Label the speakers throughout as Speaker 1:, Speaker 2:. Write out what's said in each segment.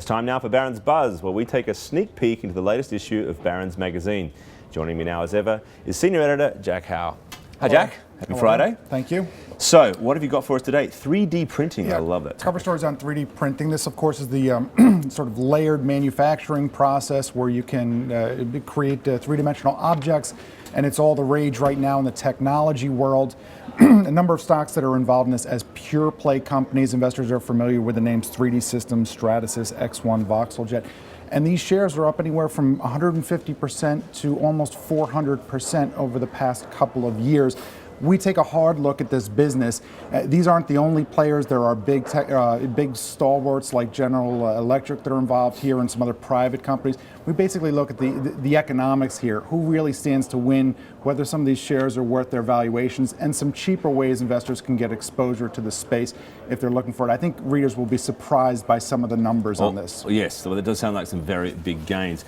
Speaker 1: time now for Barron's Buzz, where we take a sneak peek into the latest issue of Barron's magazine. Joining me now as ever is Senior Editor Jack Hough. Hi Jack, happy Friday.
Speaker 2: Thank you.
Speaker 1: So, what have you got for us today? 3D printing, I love that.
Speaker 2: Cover stories on 3D printing. This, of course, is the sort of layered manufacturing process where you can create three-dimensional objects, and it's all the rage right now in the technology world. A number of stocks that are involved in this as pure play companies. Investors are familiar with the names 3D Systems, Stratasys, X1, VoxelJet. And these shares are up anywhere from 150% to almost 400% over the past couple of years. We take a hard look at this business. These aren't the only players. There are big stalwarts like General Electric that are involved here and some other private companies. We basically look at the economics here, who really stands to win, whether some of these shares are worth their valuations, and some cheaper ways investors can get exposure to the space if they're looking for it. I think readers will be surprised by some of the numbers on this.
Speaker 1: Yes, so it does sound like some very big gains.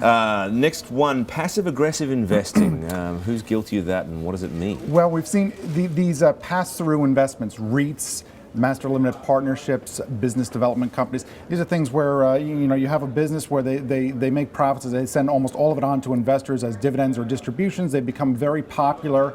Speaker 1: Next one, passive-aggressive investing. Who's guilty of that and what does it mean?
Speaker 2: Well, we've seen these pass-through investments, REITs, master limited partnerships, business development companies. These are things where you have a business where they make profits, they send almost all of it on to investors as dividends or distributions. They become very popular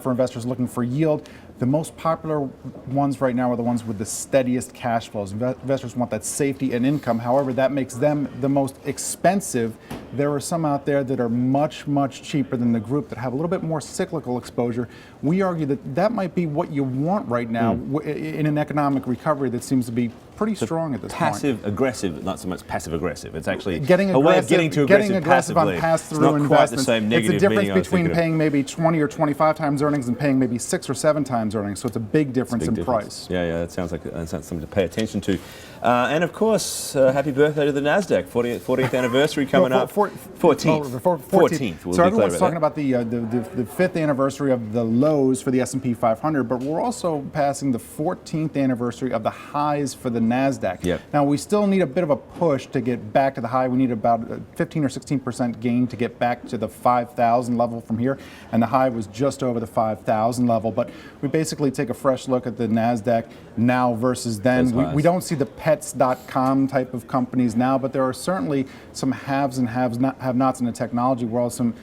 Speaker 2: for investors looking for yield. The most popular ones right now are the ones with the steadiest cash flows. Investors want that safety and income. However, that makes them the most expensive. There are some out there that are much, much cheaper than the group that have a little bit more cyclical exposure. We argue that that might be what you want right now in an economic recovery that seems to be pretty strong at this point.
Speaker 1: Passive-aggressive, not so much passive-aggressive. It's actually
Speaker 2: a way of getting aggressive on pass-through investments.
Speaker 1: Quite the same negative
Speaker 2: it's a difference between paying maybe 20 or 25 times earnings and paying maybe 6 or 7 times earnings. So it's a big difference in price.
Speaker 1: Yeah, that sounds like something to pay attention to. And of course, happy birthday to the Nasdaq, 40th anniversary coming up. 14th.
Speaker 2: So everyone's talking about the 5th anniversary of the lows for the S&P 500, but we're also passing the 14th anniversary of the highs for the Nasdaq.
Speaker 1: Yep.
Speaker 2: Now we still need a bit of a push to get back to the high. We need about a 15 or 16% gain to get back to the 5,000 level from here, and the high was just over the 5,000 level. But we basically take a fresh look at the Nasdaq now versus then. We don't see the pets.com type of companies now, but there are certainly some haves and have-nots in the technology world. Some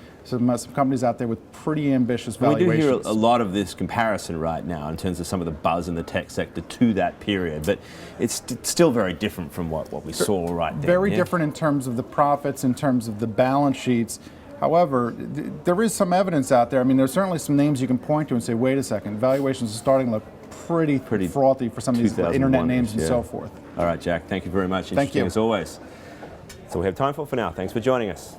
Speaker 2: companies out there with pretty ambitious valuations.
Speaker 1: We do hear a lot of this comparison right now in terms of some of the buzz in the tech sector to that period, but it's still very different from what we saw right then.
Speaker 2: Very different in terms of the profits, in terms of the balance sheets. However, there is some evidence out there. I mean, there's certainly some names you can point to and say, wait a second, valuations are starting to look pretty frothy for some of these internet names and so forth.
Speaker 1: All right, Jack, thank you very much.
Speaker 2: Thank you.
Speaker 1: As always. So we have time for now. Thanks for joining us.